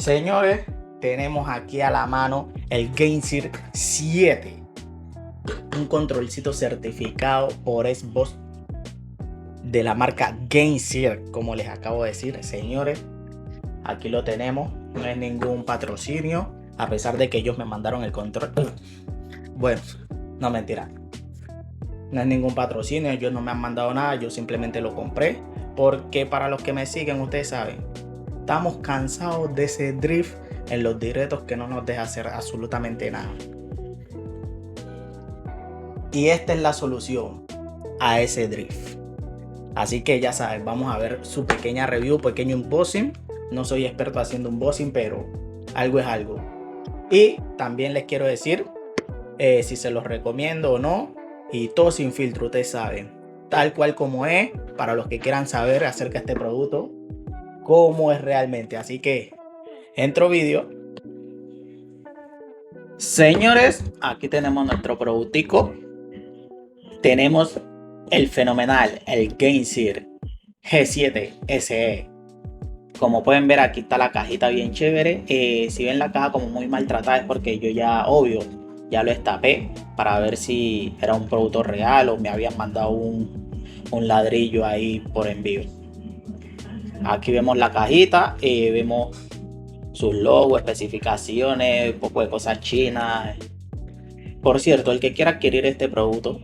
Señores, tenemos aquí a la mano el Gainseer 7, un controlcito certificado por Xbox de la marca Gainseer, como les acabo de decir. Señores, aquí lo tenemos, no es ningún patrocinio, a pesar de que ellos me mandaron el control. Bueno, no, mentira, no es ningún patrocinio, ellos no me han mandado nada, yo simplemente lo compré porque, para los que me siguen, ustedes saben, estamos cansados de ese drift en los directos que no nos deja hacer absolutamente nada. Y esta es la solución a ese drift. Así que ya sabes, vamos a ver su pequeña review, pequeño unboxing. No soy experto haciendo unboxing, pero algo es algo. Y también les quiero decir si se los recomiendo o no. Y todo sin filtro, ustedes saben. Tal cual como es, para los que quieran saber acerca de este producto, cómo es realmente. Así que entro vídeo. Señores, aquí tenemos nuestro productico. Tenemos el fenomenal, el Gainseer G7 SE. Como pueden ver, aquí está la cajita bien chévere. Si ven la caja como muy maltratada es porque yo ya, obvio, ya lo destapé para ver si era un producto real o me habían mandado un ladrillo ahí por envío. Aquí vemos la cajita, vemos sus logos, especificaciones, un poco de cosas chinas. Por cierto, el que quiera adquirir este producto,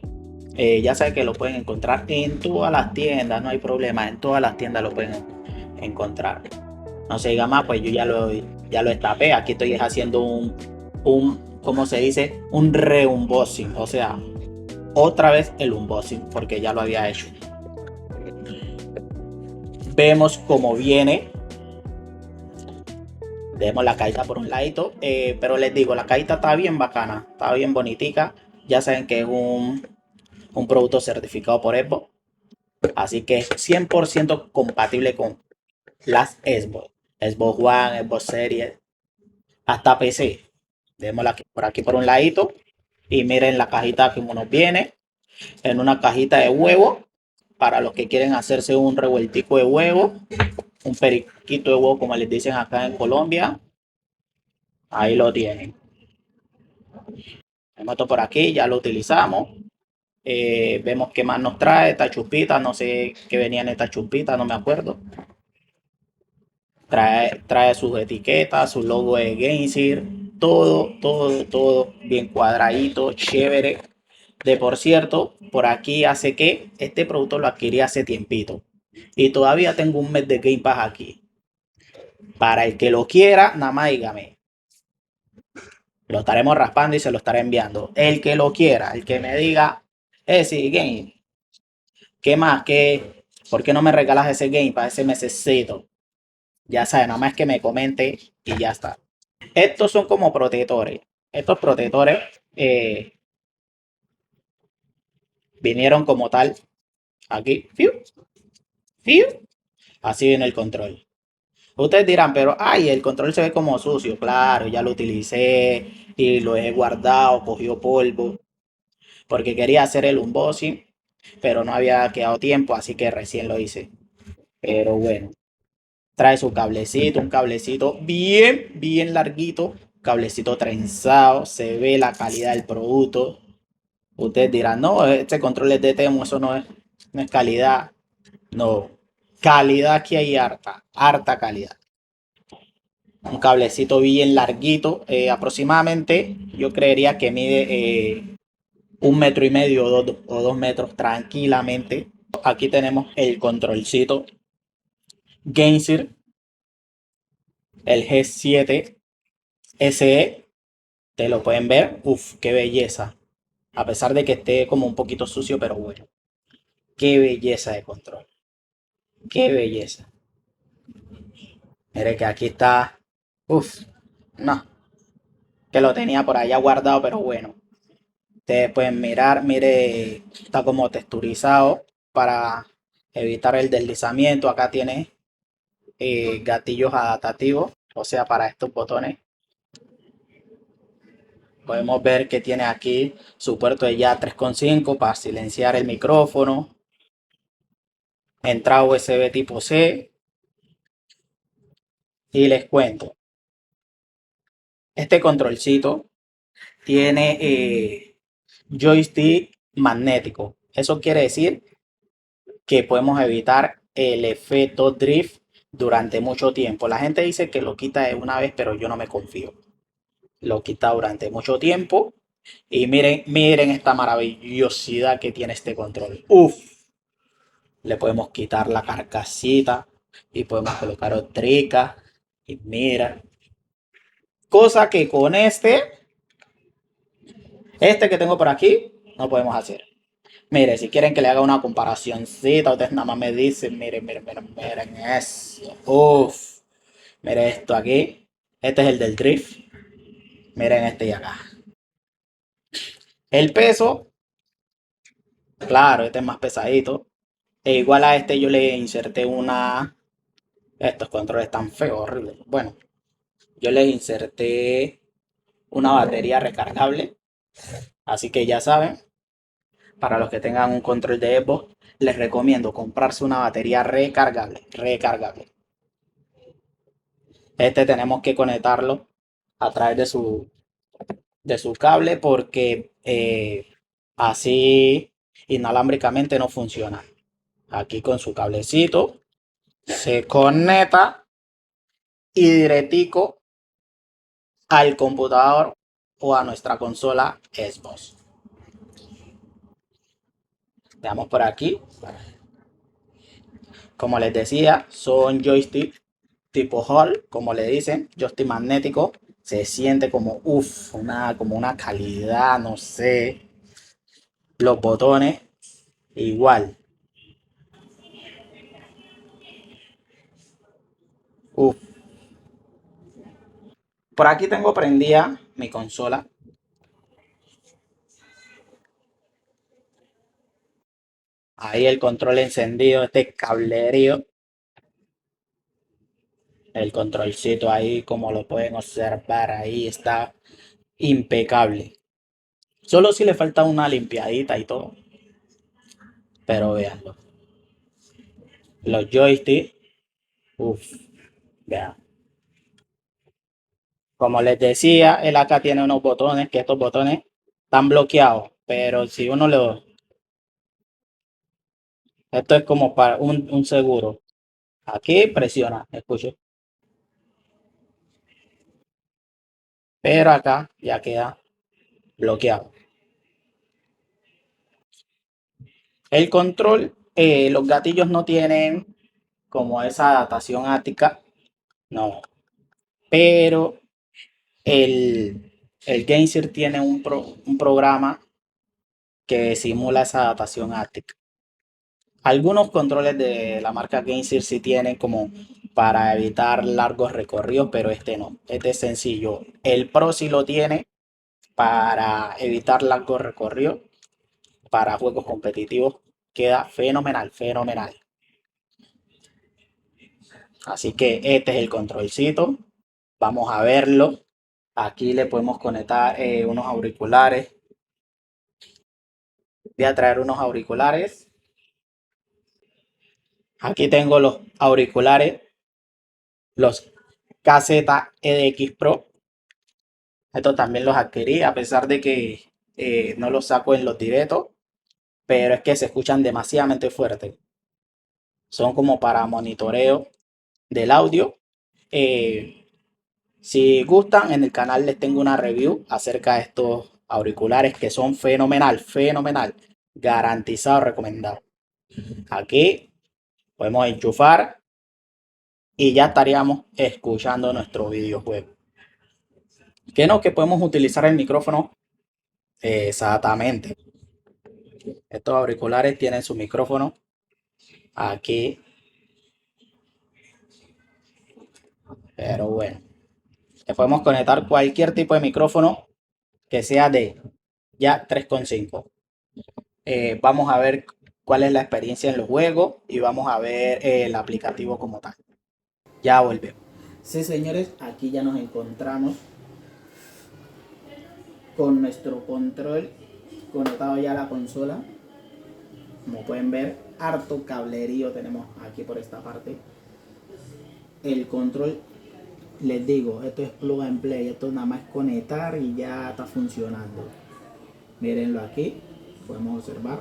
ya sabe que lo pueden encontrar en todas las tiendas, no hay problema, en todas las tiendas lo pueden encontrar. No se diga más, pues yo ya lo destapé. Aquí estoy haciendo ¿cómo se dice? Un re-unboxing, o sea, otra vez el unboxing, porque ya lo había hecho. Vemos cómo viene. Vemos la cajita por un ladito, pero les digo, la cajita está bien bacana, está bien bonitica. Ya saben que es un producto certificado por Xbox, así que es 100% compatible con las Xbox One, Xbox Series, hasta PC. Démosla por aquí por un ladito y miren la cajita como nos viene, en una cajita de huevo para los que quieren hacerse un revueltico de huevo, un periquito de huevo como les dicen acá en Colombia. Ahí lo tienen. Esto por aquí ya lo utilizamos. Vemos qué más nos trae esta chupita, no sé qué venía en esta chupita, no me acuerdo. Trae sus etiquetas, su logo de Gainseer, todo bien cuadradito, chévere. De por cierto, por aquí hace que este producto lo adquirí hace tiempito y todavía tengo un mes de Game Pass aquí. Para el que lo quiera, nada más dígame. Lo estaremos raspando y se lo estaré enviando. El que lo quiera, el que me diga, sí, Game, ¿qué más? ¿Por qué no me regalas ese Game Pass, ese mesecito? Ya sabe, nada más que me comente y ya está. Estos son como protectores. Estos protectores vinieron como tal. Aquí. ¡Fiu! ¡Fiu! Así viene el control. Ustedes dirán, pero ay, el control se ve como sucio. Claro, ya lo utilicé y lo he guardado, cogió polvo. Porque quería hacer el unboxing, pero no había quedado tiempo, así que recién lo hice. Pero bueno, trae su cablecito, un cablecito bien larguito, cablecito trenzado, se ve la calidad del producto. Ustedes dirán, no, este control es de Temu, eso no es calidad. No, calidad aquí hay harta calidad. Un cablecito bien larguito, aproximadamente yo creería que mide 1,5 metros o 2 metros tranquilamente. Aquí tenemos el controlcito Gainseer, el G7 SE, te lo pueden ver, uff, qué belleza, a pesar de que esté como un poquito sucio, pero bueno, qué belleza de control, qué belleza. Mire que aquí está, uff, no, que lo tenía por allá guardado, pero bueno, ustedes pueden mirar, mire, está como texturizado para evitar el deslizamiento. Acá tiene gatillos adaptativos, o sea, para estos botones. Podemos ver que tiene aquí su puerto de jack 3,5 para silenciar el micrófono, entrada USB tipo C. Y les cuento, Este controlcito tiene joystick magnético. Eso quiere decir que podemos evitar el efecto drift durante mucho tiempo. La gente dice que lo quita de una vez, pero yo no me confío. Lo quita durante mucho tiempo. Y miren esta maravillosidad que tiene este control. Uf, le podemos quitar la carcasita y podemos colocar otrica. Y mira, cosa que con este que tengo por aquí, no podemos hacer. Mire, si quieren que le haga una comparacióncita, ustedes nada más me dicen, miren eso. Uf, miren esto aquí. Este es el del drift. Miren este de acá. El peso, claro, este es más pesadito. E igual a este yo le inserté una... Estos controles están feos, horribles. Bueno, yo le inserté una batería recargable. Así que ya saben, para los que tengan un control de Xbox, les recomiendo comprarse una batería recargable. Recargable. Este tenemos que conectarlo a través de su cable porque así inalámbricamente no funciona. Aquí con su cablecito se conecta y directico al computador o a nuestra consola Xbox. Veamos por aquí. Como les decía, son joystick tipo Hall, como le dicen, joystick magnético. Se siente como, como una calidad, no sé. Los botones, igual. Uf. Por aquí tengo prendida mi consola. Ahí el control encendido, este cablerío. El controlcito ahí, como lo pueden observar, ahí está impecable. Solo si le falta una limpiadita y todo. Pero veanlo. Los joysticks, uff, vean. Como les decía, él acá tiene unos botones, que estos botones están bloqueados. Pero si uno lo... Esto es como para un seguro. Aquí presiona, escucho. Pero acá ya queda bloqueado. El control, los gatillos no tienen como esa adaptación áptica, no. Pero el GameSir tiene un programa que simula esa adaptación áptica. Algunos controles de la marca GameSir sí tienen como para evitar largos recorridos, pero este no. Este es sencillo. El Pro sí lo tiene para evitar largos recorridos para juegos competitivos. Queda fenomenal, fenomenal. Así que este es el controlcito. Vamos a verlo. Aquí le podemos conectar unos auriculares. Voy a traer unos auriculares. Aquí tengo los auriculares, los KZ-EDX Pro. Estos también los adquirí a pesar de que no los saco en los directos, pero es que se escuchan demasiadamente fuerte. Son como para monitoreo del audio. Eh, si gustan, en el canal les tengo una review acerca de estos auriculares que son fenomenal, fenomenal. Garantizado, recomendado. Aquí podemos enchufar y ya estaríamos escuchando nuestro videojuego. Que no, que podemos utilizar el micrófono exactamente. Estos auriculares tienen su micrófono aquí. Pero bueno, le podemos conectar cualquier tipo de micrófono que sea de ya 3,5. Vamos a ver cuál es la experiencia en los juegos y vamos a ver el aplicativo como tal. Ya volvemos. Sí, señores, aquí ya nos encontramos con nuestro control conectado ya a la consola. Como pueden ver, harto cablerío tenemos aquí por esta parte. El control Les digo, esto es plug and play, esto nada más es conectar y ya está funcionando. Mírenlo aquí, podemos observar.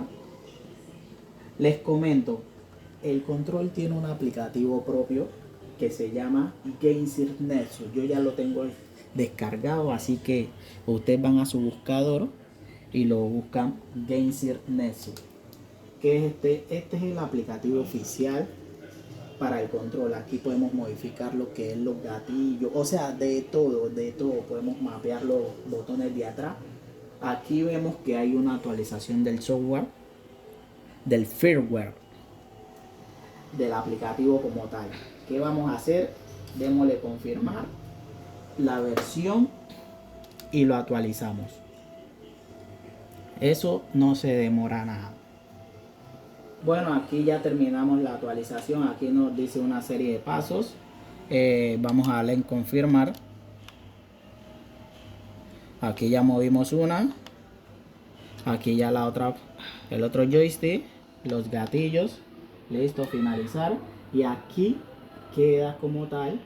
Les comento, el control tiene un aplicativo propio que se llama GameSir Nexus. Yo ya lo tengo descargado, así que ustedes van a su buscador y lo buscan GameSir Nexus. Que es este es el aplicativo oficial para el control. Aquí podemos modificar lo que es los gatillos, o sea, de todo. Podemos mapear los botones de atrás. Aquí vemos que hay una actualización del software, del firmware del aplicativo como tal. ¿Qué vamos a hacer? Démosle confirmar la versión y lo actualizamos. Eso no se demora nada. Bueno, aquí ya terminamos la actualización. Aquí nos dice una serie de pasos. Vamos a darle en confirmar. Aquí ya movimos una. Aquí ya la otra, el otro joystick, los gatillos. Listo, finalizar. Y aquí queda como tal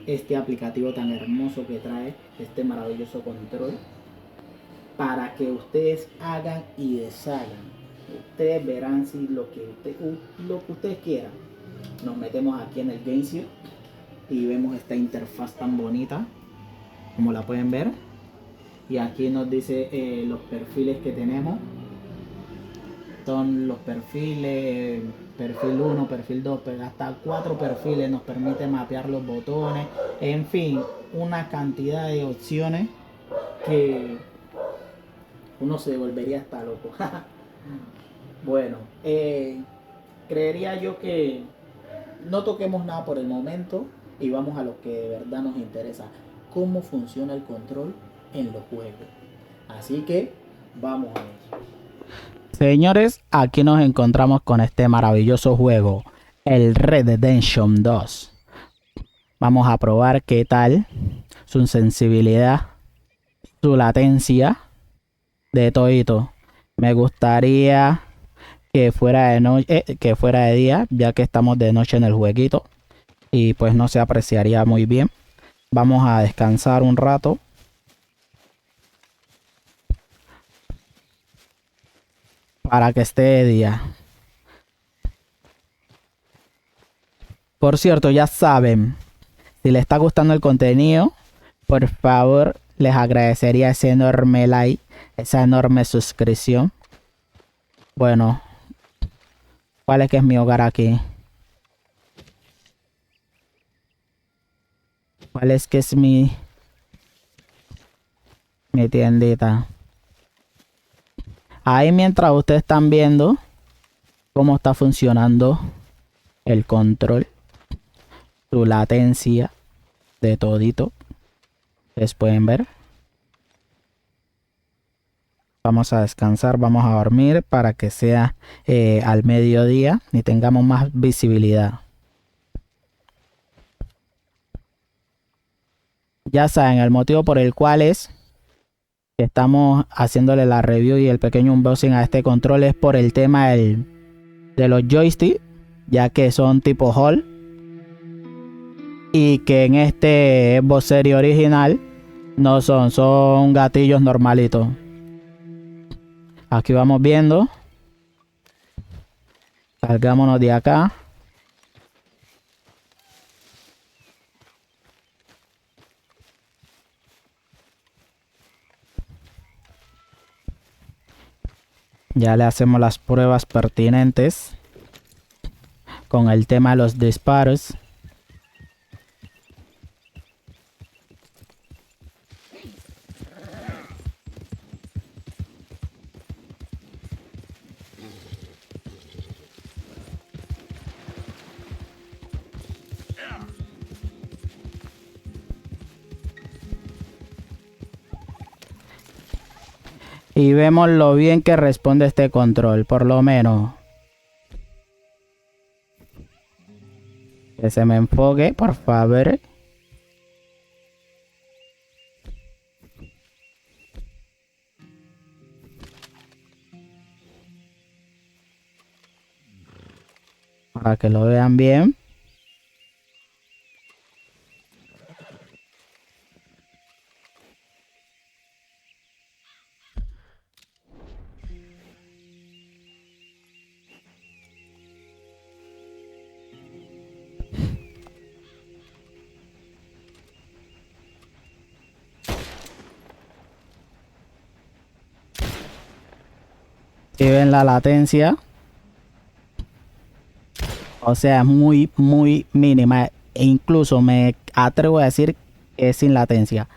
este aplicativo tan hermoso que trae este maravilloso control para que ustedes hagan y deshagan. Ustedes verán si lo que ustedes quieran. Nos metemos aquí en el GameSir y vemos esta interfaz tan bonita como la pueden ver, y aquí nos dice los perfiles que tenemos. Son los perfiles, perfil 1, perfil 2, hasta 4 perfiles. Nos permite mapear los botones, en fin, una cantidad de opciones que uno se volvería hasta loco. Bueno, creería yo que no toquemos nada por el momento y vamos a lo que de verdad nos interesa: cómo funciona el control en los juegos. Así que vamos a ver. Señores, aquí nos encontramos con este maravilloso juego, el Red Dead Redemption 2. Vamos a probar qué tal su sensibilidad, su latencia, de todito. Me gustaría que fuera de noche, que fuera de día, ya que estamos de noche en el jueguito y pues no se apreciaría muy bien. Vamos a descansar un rato para que esté de día. Por cierto, ya saben, si les está gustando el contenido, por favor les agradecería ese enorme like, esa enorme suscripción. Bueno, ¿cuál es que es mi hogar aquí? ¿Cuál es que es mi tiendita? Ahí, mientras ustedes están viendo cómo está funcionando el control, su latencia, de todito, ustedes pueden ver. Vamos a descansar, vamos a dormir para que sea al mediodía y tengamos más visibilidad. Ya saben, el motivo por el cual es que estamos haciéndole la review y el pequeño unboxing a este control es por el tema de los joysticks, ya que son tipo Hall y que en este Xbox Series original no son gatillos normalitos. Aquí vamos viendo. Salgámonos de acá. Ya le hacemos las pruebas pertinentes con el tema de los disparos. Y vemos lo bien que responde este control, por lo menos. Que se me enfoque, por favor. Para que lo vean bien. Si ven la latencia, o sea, es muy mínima. E incluso me atrevo a decir que es sin latencia.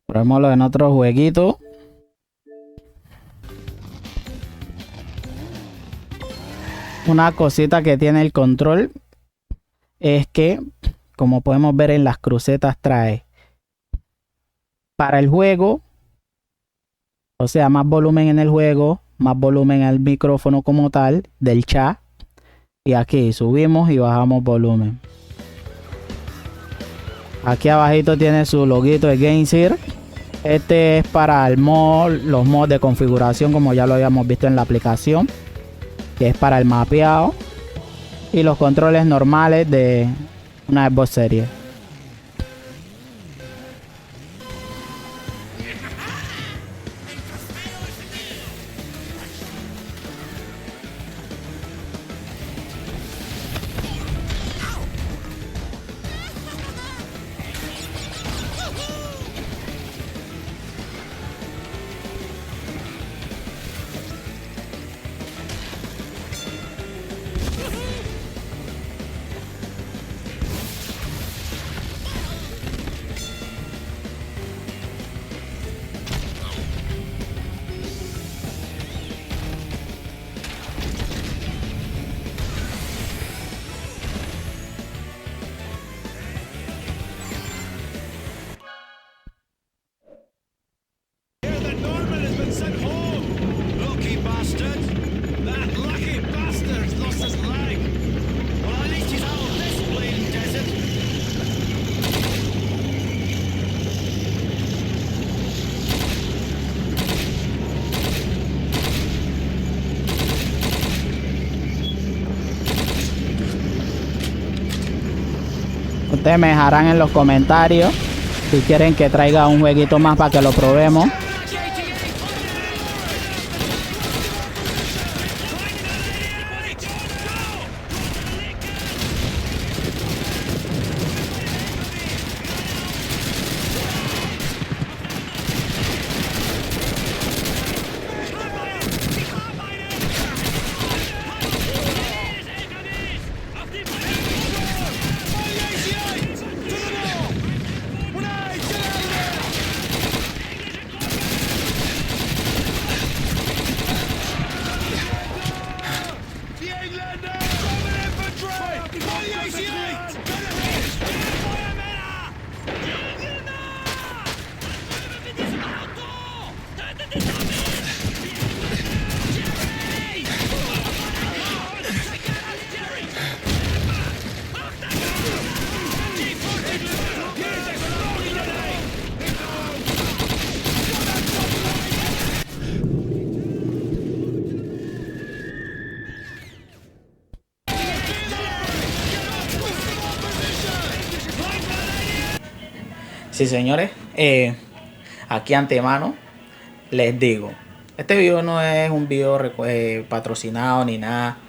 Probémoslo en otro jueguito. Una cosita que tiene el control es que, como podemos ver en las crucetas, trae para el juego, o sea, más volumen en el juego, más volumen al micrófono como tal del chat. Y aquí subimos y bajamos volumen. Aquí abajito tiene su loguito de GameSir. Este es para el los mods de configuración, como ya lo habíamos visto en la aplicación, que es para el mapeado, y los controles normales de una Xbox Series. Ustedes me dejarán en los comentarios si quieren que traiga un jueguito más para que lo probemos. Sí, señores, aquí antemano les digo, este video no es un video patrocinado ni nada.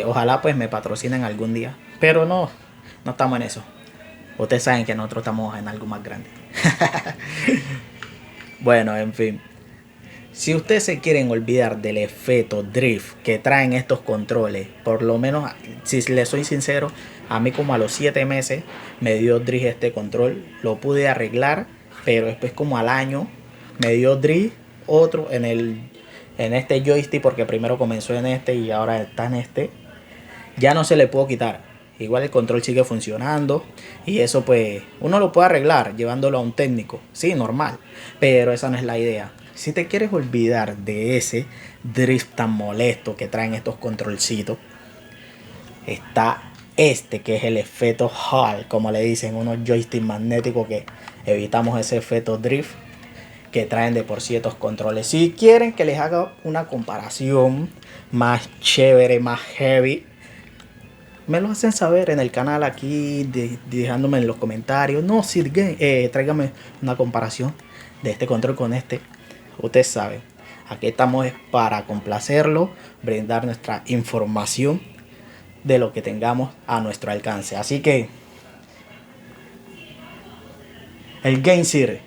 Ojalá pues me patrocinen algún día, pero no estamos en eso. Ustedes saben que nosotros estamos en algo más grande. Bueno, en fin, si ustedes se quieren olvidar del efecto drift que traen estos controles, por lo menos, si les soy sincero, a mí como a los 7 meses me dio drift este control. Lo pude arreglar, pero después como al año me dio drift otro en este joystick, porque primero comenzó en este y ahora está en este. Ya no se le puedo quitar. igual el control sigue funcionando y eso pues uno lo puede arreglar llevándolo a un técnico, sí, normal, pero esa no es la idea. Si te quieres olvidar de ese drift tan molesto que traen estos controlcitos, está este que es el efecto Hall, como le dicen, unos joysticks magnéticos que evitamos ese efecto drift que traen de por sí estos controles. Si quieren que les haga una comparación más chévere, más heavy, me lo hacen saber en el canal aquí, dejándome en los comentarios. No, Sid Game, tráigame una comparación de este control con este. Ustedes saben, aquí estamos para complacerlo, brindar nuestra información de lo que tengamos a nuestro alcance. Así que el Gainseer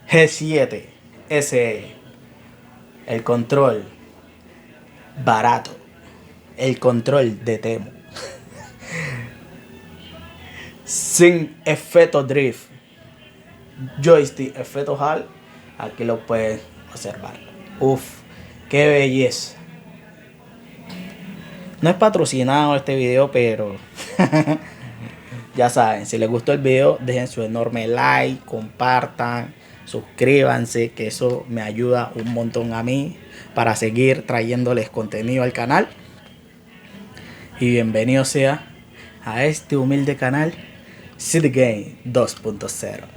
G7 SE, el control barato, el control de Temu, sin efecto drift, joystick efecto HAL, aquí lo pueden observar. Uf, qué belleza. No es patrocinado este video, pero ya saben, si les gustó el video, dejen su enorme like, compartan, suscríbanse, que eso me ayuda un montón a mí para seguir trayéndoles contenido al canal. Y bienvenido sea a este humilde canal Sid Game 2.0.